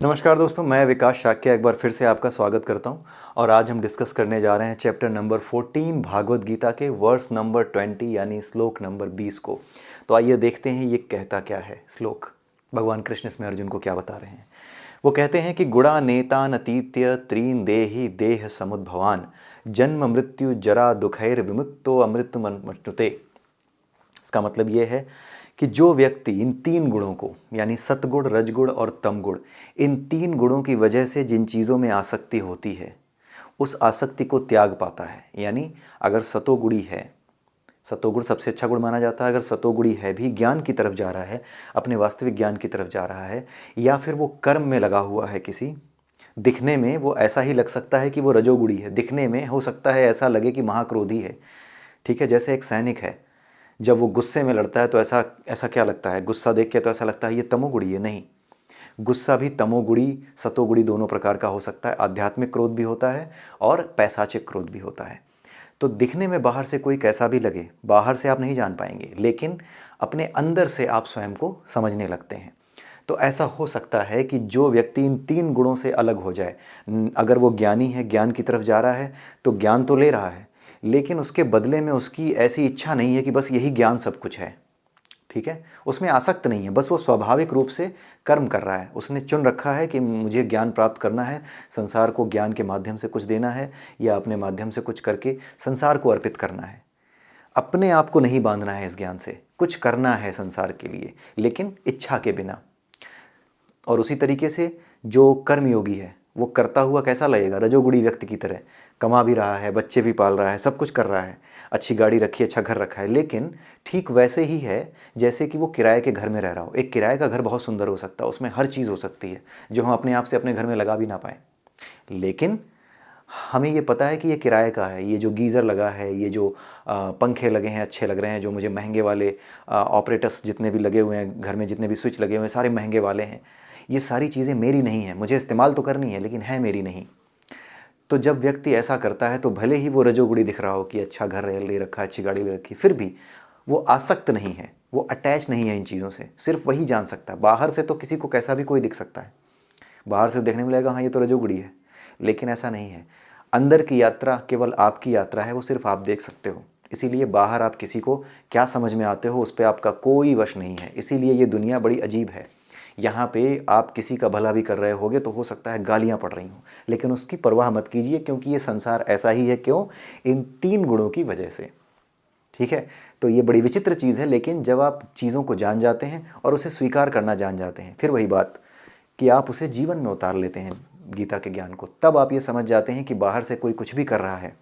नमस्कार दोस्तों, मैं विकास शाक्य एक बार फिर से आपका स्वागत करता हूं। और आज हम डिस्कस करने जा रहे हैं चैप्टर नंबर 14 भागवत गीता के वर्स नंबर 20 यानी श्लोक नंबर 20 को। तो आइए देखते हैं ये कहता क्या है श्लोक। भगवान कृष्ण इसमें अर्जुन को क्या बता रहे हैं। वो कहते हैं कि गुणा नेतान अतीत्य त्रीन देहि देह समुद्भवान जन्म मृत्यु जरा दुखैर विमुक्तो अमृतमनुते। इसका मतलब ये है कि जो व्यक्ति इन तीन गुणों को यानी सतगुण, रजगुण और तमगुण, इन तीन गुणों की वजह से जिन चीज़ों में आसक्ति होती है उस आसक्ति को त्याग पाता है। यानी अगर सतोगुणी है, सतोगुण सबसे अच्छा गुण माना जाता है, अगर सतोगुणी है भी ज्ञान की तरफ जा रहा है, अपने वास्तविक ज्ञान की तरफ जा रहा है, या फिर वो कर्म में लगा हुआ है किसी, दिखने में वो ऐसा ही लग सकता है कि वो रजोगुणी है, दिखने में हो सकता है ऐसा लगे कि महाक्रोधी है। ठीक है, जैसे एक सैनिक है, जब वो गुस्से में लड़ता है तो ऐसा ऐसा क्या लगता है, गुस्सा देख के तो ऐसा लगता है ये तमोगुणी है। नहीं, गुस्सा भी तमोगुणी सतोगुणी दोनों प्रकार का हो सकता है। आध्यात्मिक क्रोध भी होता है और पैशाचिक क्रोध भी होता है। तो दिखने में बाहर से कोई कैसा भी लगे, बाहर से आप नहीं जान पाएंगे, लेकिन अपने अंदर से आप स्वयं को समझने लगते हैं। तो ऐसा हो सकता है कि जो व्यक्ति इन तीन गुणों से अलग हो जाए, अगर वो ज्ञानी है, ज्ञान की तरफ जा रहा है, तो ज्ञान तो ले रहा है, लेकिन उसके बदले में उसकी ऐसी इच्छा नहीं है कि बस यही ज्ञान सब कुछ है। ठीक है, उसमें आसक्त नहीं है, बस वो स्वाभाविक रूप से कर्म कर रहा है। उसने चुन रखा है कि मुझे ज्ञान प्राप्त करना है, संसार को ज्ञान के माध्यम से कुछ देना है, या अपने माध्यम से कुछ करके संसार को अर्पित करना है। अपने आप को नहीं बांधना है इस ज्ञान से, कुछ करना है संसार के लिए, लेकिन इच्छा के बिना। और उसी तरीके से जो कर्मयोगी है वो करता हुआ कैसा लगेगा, रजोगुणी व्यक्ति की तरह। कमा भी रहा है, बच्चे भी पाल रहा है, सब कुछ कर रहा है, अच्छी गाड़ी रखी, अच्छा घर रखा है, लेकिन ठीक वैसे ही है जैसे कि वो किराए के घर में रह रहा हो। एक किराए का घर बहुत सुंदर हो सकता है, उसमें हर चीज़ हो सकती है जो हम अपने आप से अपने घर में लगा भी ना पाएँ, लेकिन हमें ये पता है कि ये किराए का है। ये जो गीज़र लगा है, ये जो पंखे लगे हैं अच्छे लग रहे हैं, जो मुझे महंगे वाले ऑपरेटर्स जितने भी लगे हुए हैं घर में, जितने भी स्विच लगे हुए हैं सारे महंगे वाले हैं। ये सारी चीज़ें मेरी नहीं हैं, मुझे इस्तेमाल तो करनी है लेकिन है मेरी नहीं। तो जब व्यक्ति ऐसा करता है तो भले ही वो रजोगुणी दिख रहा हो कि अच्छा घर ले रखा, अच्छी गाड़ी ले रखी, फिर भी वो आसक्त नहीं है, वो अटैच नहीं है इन चीज़ों से। सिर्फ वही जान सकता है। बाहर से तो किसी को कैसा भी कोई दिख सकता है, बाहर से देखने में लगेगा हाँ ये तो रजोगुणी है, लेकिन ऐसा नहीं है। अंदर की यात्रा केवल आपकी यात्रा है, वो सिर्फ आप देख सकते हो। इसीलिए बाहर आप किसी को क्या समझ में आते हो उस पर आपका कोई वश नहीं है। इसीलिए ये दुनिया बड़ी अजीब है। यहाँ पे आप किसी का भला भी कर रहे होगे तो हो सकता है गालियाँ पड़ रही हों, लेकिन उसकी परवाह मत कीजिए, क्योंकि ये संसार ऐसा ही है। क्यों? इन तीन गुणों की वजह से। ठीक है, तो ये बड़ी विचित्र चीज़ है, लेकिन जब आप चीज़ों को जान जाते हैं और उसे स्वीकार करना जान जाते हैं, फिर वही बात कि आप उसे जीवन में उतार लेते हैं गीता के ज्ञान को, तब आप ये समझ जाते हैं कि बाहर से कोई कुछ भी कर रहा है,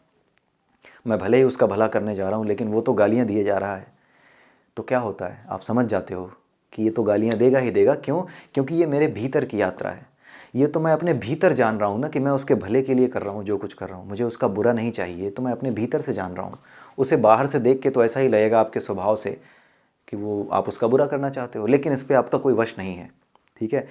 मैं भले ही उसका भला करने जा रहा हूँ, लेकिन वो तो गालियाँ दिए जा रहा है। तो क्या होता है, आप समझ जाते हो कि ये तो गालियाँ देगा ही देगा। क्यों? क्योंकि ये मेरे भीतर की यात्रा है। ये तो मैं अपने भीतर जान रहा हूँ ना कि मैं उसके भले के लिए कर रहा हूँ जो कुछ कर रहा हूँ, मुझे उसका बुरा नहीं चाहिए, तो मैं अपने भीतर से जान रहा हूँ। उसे बाहर से देख के तो ऐसा ही लगेगा आपके स्वभाव से कि वो आप उसका बुरा करना चाहते हो, लेकिन इस पर आपका कोई वश नहीं है। ठीक है,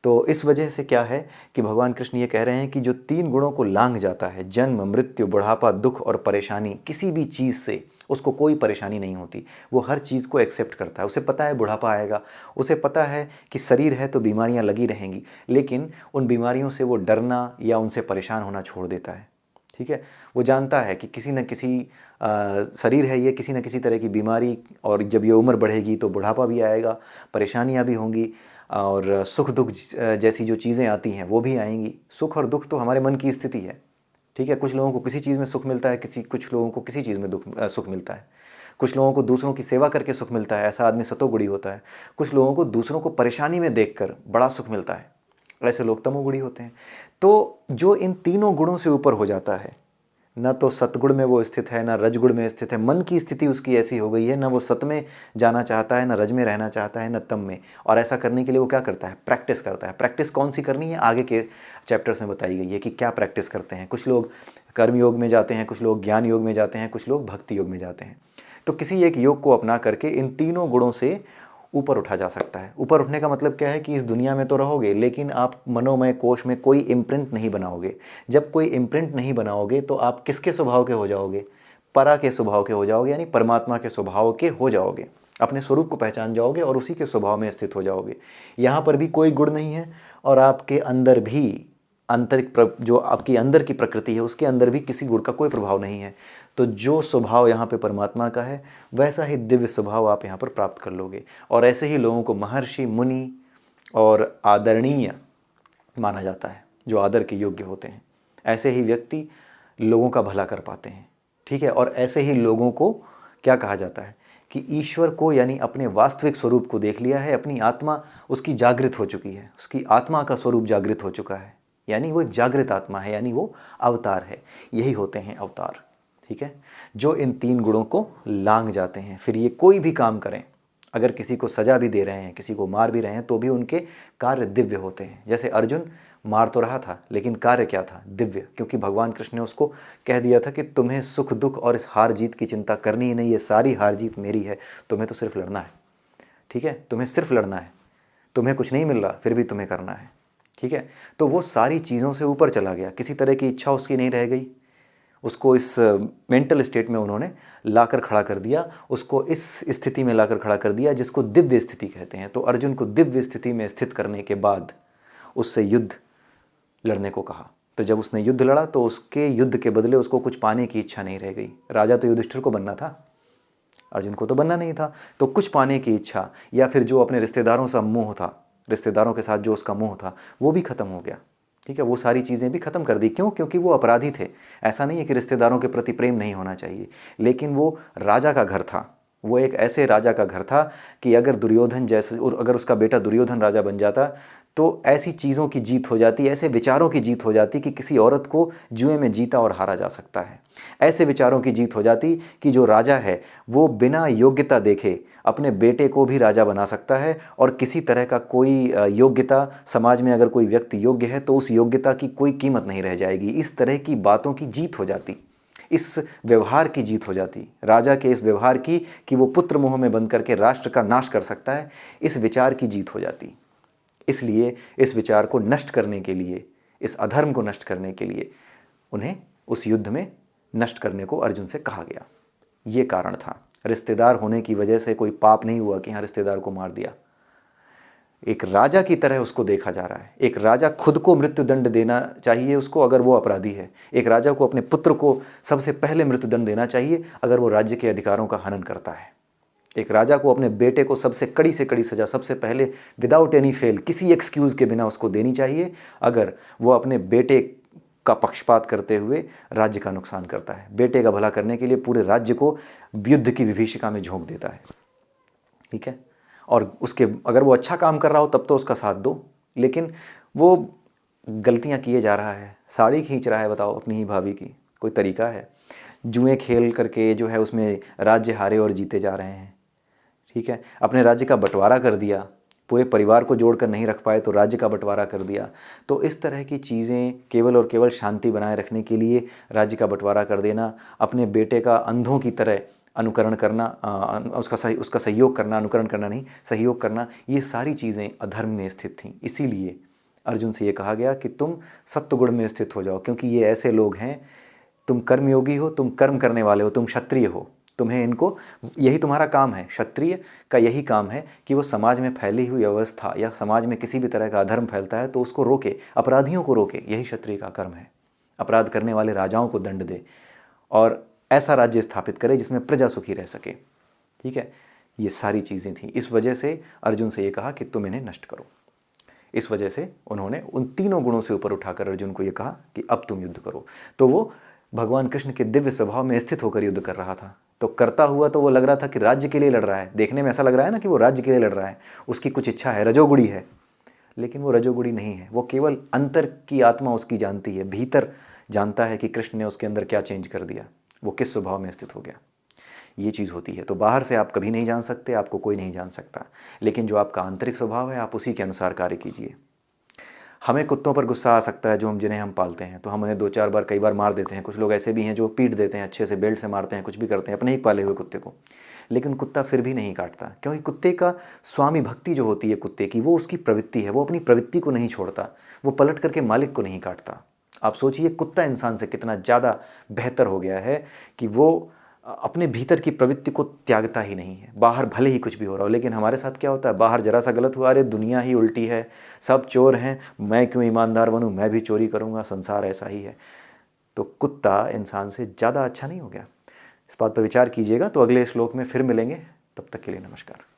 तो इस वजह से क्या है कि भगवान कृष्ण ये कह रहे हैं कि जो तीन गुणों को लांघ जाता है, जन्म, मृत्यु, बुढ़ापा, दुख और परेशानी, किसी भी चीज़ से उसको कोई परेशानी नहीं होती। वो हर चीज़ को एक्सेप्ट करता है। उसे पता है बुढ़ापा आएगा, उसे पता है कि शरीर है तो बीमारियां लगी रहेंगी, लेकिन उन बीमारियों से वो डरना या उनसे परेशान होना छोड़ देता है। ठीक है, वो जानता है कि किसी न किसी शरीर है ये, किसी न किसी तरह की बीमारी, और जब ये उम्र बढ़ेगी तो बुढ़ापा भी आएगा, परेशानियां भी होंगी, और सुख दुख जैसी जो चीज़ें आती हैं वो भी आएंगी। सुख और दुख तो हमारे मन की स्थिति है। ठीक है, कुछ लोगों को किसी चीज़ में सुख मिलता है, कुछ लोगों को किसी चीज़ में सुख मिलता है। कुछ लोगों को दूसरों की सेवा करके सुख मिलता है, ऐसा आदमी सतोगुणी होता है। कुछ लोगों को दूसरों को परेशानी में देखकर बड़ा सुख मिलता है, ऐसे लोग तमोगुणी होते हैं। तो जो इन तीनों गुणों से ऊपर हो जाता है, न तो सतगुण में वो स्थित है, न रजगुण में स्थित है, मन की स्थिति उसकी ऐसी हो गई है, न वो सत में जाना चाहता है, न रज में रहना चाहता है, न तम में। और ऐसा करने के लिए वो क्या करता है? प्रैक्टिस करता है। प्रैक्टिस कौन सी करनी है, आगे के चैप्टर्स में बताई गई है कि क्या प्रैक्टिस करते हैं। कुछ लोग कर्म योग में जाते हैं, कुछ लोग ज्ञान योग में जाते हैं, कुछ लोग भक्ति योग में जाते हैं। तो किसी एक योग को अपना करके इन तीनों गुणों से ऊपर उठा जा सकता है। ऊपर उठने का मतलब क्या है कि इस दुनिया में तो रहोगे, लेकिन आप मनोमय कोश में कोई इम्प्रिंट नहीं बनाओगे। जब कोई इम्प्रिंट नहीं बनाओगे तो आप किसके स्वभाव के हो जाओगे? परा के स्वभाव के हो जाओगे, यानी परमात्मा के स्वभाव के हो जाओगे। अपने स्वरूप को पहचान जाओगे और उसी के स्वभाव में स्थित हो जाओगे। यहाँ पर भी कोई गुण नहीं है और आपके अंदर भी जो आपकी अंदर की प्रकृति है उसके अंदर भी किसी गुण का कोई प्रभाव नहीं है। तो जो स्वभाव यहाँ पे परमात्मा का है वैसा ही दिव्य स्वभाव आप यहाँ पर प्राप्त कर लोगे। और ऐसे ही लोगों को महर्षि, मुनि और आदरणीय माना जाता है, जो आदर के योग्य होते हैं। ऐसे ही व्यक्ति लोगों का भला कर पाते हैं, ठीक है। और ऐसे ही लोगों को क्या कहा जाता है कि ईश्वर को यानी अपने वास्तविक स्वरूप को देख लिया है, अपनी आत्मा उसकी जागृत हो चुकी है, उसकी आत्मा का स्वरूप जागृत हो चुका है, यानी वो एक जागृत आत्मा है, यानी वो अवतार है। यही होते हैं अवतार, ठीक है, जो इन 3 गुणों को लांघ जाते हैं। फिर ये कोई भी काम करें, अगर किसी को सजा भी दे रहे हैं, किसी को मार भी रहे हैं, तो भी उनके कार्य दिव्य होते हैं। जैसे अर्जुन मार तो रहा था लेकिन कार्य क्या था? दिव्य, क्योंकि भगवान कृष्ण ने उसको कह दिया था कि तुम्हें सुख दुख और इस हार जीत की चिंता करनी ही नहीं, ये सारी हार जीत मेरी है, तुम्हें तो सिर्फ लड़ना है, ठीक है, तुम्हें सिर्फ लड़ना है, तुम्हें कुछ नहीं मिल रहा फिर भी तुम्हें करना है, ठीक है। तो वो सारी चीज़ों से ऊपर चला गया, किसी तरह की इच्छा उसकी नहीं रह गई, उसको इस मेंटल स्टेट में उन्होंने लाकर खड़ा कर दिया, उसको इस स्थिति में लाकर खड़ा कर दिया जिसको दिव्य स्थिति कहते हैं। तो अर्जुन को दिव्य स्थिति में स्थित करने के बाद उससे युद्ध लड़ने को कहा। तो जब उसने युद्ध लड़ा तो उसके युद्ध के बदले उसको कुछ पाने की इच्छा नहीं रह गई। राजा तो युधिष्ठिर को बनना था, अर्जुन को तो बनना नहीं था। तो कुछ पाने की इच्छा या फिर जो अपने रिश्तेदारों से मोह था, रिश्तेदारों के साथ जो उसका मोह था वो भी खत्म हो गया, ठीक है। वो सारी चीज़ें भी खत्म कर दी। क्यों? क्योंकि वो अपराधी थे। ऐसा नहीं है कि रिश्तेदारों के प्रति प्रेम नहीं होना चाहिए, लेकिन वो राजा का घर था, वो एक ऐसे राजा का घर था कि अगर दुर्योधन जैसे, और अगर उसका बेटा दुर्योधन राजा बन जाता तो ऐसी चीज़ों की जीत हो जाती, ऐसे विचारों की जीत हो जाती कि किसी औरत को जुए में जीता और हारा जा सकता है। ऐसे विचारों की जीत हो जाती कि जो राजा है वो बिना योग्यता देखे अपने बेटे को भी राजा बना सकता है, और किसी तरह का कोई योग्यता, समाज में अगर कोई व्यक्ति योग्य है तो उस योग्यता की कोई कीमत नहीं रह जाएगी। इस तरह की बातों की जीत हो जाती, इस व्यवहार की जीत हो जाती, राजा के इस व्यवहार की कि वो पुत्र मोह में बंद करके राष्ट्र का नाश कर सकता है, इस विचार की जीत हो जाती। इसलिए इस विचार को नष्ट करने के लिए, इस अधर्म को नष्ट करने के लिए उन्हें उस युद्ध में नष्ट करने को अर्जुन से कहा गया। ये कारण था। रिश्तेदार होने की वजह से कोई पाप नहीं हुआ कि हाँ रिश्तेदार को मार दिया। एक राजा की तरह उसको देखा जा रहा है। एक राजा खुद को मृत्युदंड देना चाहिए उसको अगर वो अपराधी है। एक राजा को अपने पुत्र को सबसे पहले मृत्युदंड देना चाहिए अगर वो राज्य के अधिकारों का हनन करता है। एक राजा को अपने बेटे को सबसे कड़ी से कड़ी सज़ा सबसे पहले विदाउट एनी फेल, किसी एक्सक्यूज़ के बिना उसको देनी चाहिए अगर वो अपने बेटे का पक्षपात करते हुए राज्य का नुकसान करता है। बेटे का भला करने के लिए पूरे राज्य को युद्ध की विभीषिका में झोंक देता है, ठीक है। और उसके अगर वो अच्छा काम कर रहा हो तब तो उसका साथ दो, लेकिन वो गलतियां किए जा रहा है, साड़ी खींच रहा है, बताओ अपनी ही भाभी की, कोई तरीका है? जुए खेल करके जो है उसमें राज्य हारे और जीते जा रहे हैं, ठीक है। अपने राज्य का बंटवारा कर दिया, पूरे परिवार को जोड़कर नहीं रख पाए तो राज्य का बंटवारा कर दिया। तो इस तरह की चीज़ें केवल और केवल शांति बनाए रखने के लिए राज्य का बंटवारा कर देना, अपने बेटे का अंधों की तरह अनुकरण करना, उसका सहयोग करना, अनुकरण करना नहीं, सहयोग करना, ये सारी चीज़ें अधर्म में स्थित थीं। इसीलिए अर्जुन से ये कहा गया कि तुम सत्वगुण में स्थित हो जाओ, क्योंकि ये ऐसे लोग हैं, तुम कर्मयोगी हो, तुम कर्म करने वाले हो, तुम क्षत्रिय हो, तुम्हें इनको, यही तुम्हारा काम है। क्षत्रिय का यही काम है कि वो समाज में फैली हुई अवस्था या समाज में किसी भी तरह का अधर्म फैलता है तो उसको रोके, अपराधियों को रोके, यही क्षत्रिय का कर्म है। अपराध करने वाले राजाओं को दंड दे और ऐसा राज्य स्थापित करे जिसमें प्रजा सुखी रह सके, ठीक है। ये सारी चीज़ें थीं। इस वजह से अर्जुन से ये कहा कि तुम इन्हें नष्ट करो। इस वजह से उन्होंने उन तीनों गुणों से ऊपर उठाकर अर्जुन को ये कहा कि अब तुम युद्ध करो। तो वो भगवान कृष्ण के दिव्य स्वभाव में स्थित होकर युद्ध कर रहा था। तो करता हुआ तो वो लग रहा था कि राज्य के लिए लड़ रहा है, देखने में ऐसा लग रहा है ना कि वो राज्य के लिए लड़ रहा है, उसकी कुछ इच्छा है, रजोगुणी है, लेकिन वो रजोगुणी नहीं है। वो केवल अंतर की आत्मा उसकी जानती है, भीतर जानता है कि कृष्ण ने उसके अंदर क्या चेंज कर दिया, वो किस स्वभाव में स्थित हो गया। ये चीज़ होती है। तो बाहर से आप कभी नहीं जान सकते, आपको कोई नहीं जान सकता, लेकिन जो आपका आंतरिक स्वभाव है आप उसी के अनुसार कार्य कीजिए। हमें कुत्तों पर गुस्सा आ सकता है जिन्हें हम पालते हैं, तो हम उन्हें 2-4 बार कई बार मार देते हैं। कुछ लोग ऐसे भी हैं जो पीट देते हैं, अच्छे से बेल्ट से मारते हैं, कुछ भी करते हैं अपने ही पाले हुए कुत्ते को, लेकिन कुत्ता फिर भी नहीं काटता, क्योंकि कुत्ते का स्वामी भक्ति जो होती है कुत्ते की, वो उसकी प्रवृत्ति है, वो अपनी प्रवृत्ति को नहीं छोड़ता, वो पलट करके मालिक को नहीं काटता। आप सोचिए कुत्ता इंसान से कितना ज़्यादा बेहतर हो गया है कि वो अपने भीतर की प्रवृत्ति को त्यागता ही नहीं है, बाहर भले ही कुछ भी हो रहा हो। लेकिन हमारे साथ क्या होता है, बाहर जरा सा गलत हुआ, अरे दुनिया ही उल्टी है, सब चोर हैं, मैं क्यों ईमानदार बनूं, मैं भी चोरी करूंगा, संसार ऐसा ही है। तो कुत्ता इंसान से ज़्यादा अच्छा नहीं हो गया। इस बात पर विचार कीजिएगा। तो अगले श्लोक में फिर मिलेंगे, तब तक के लिए नमस्कार।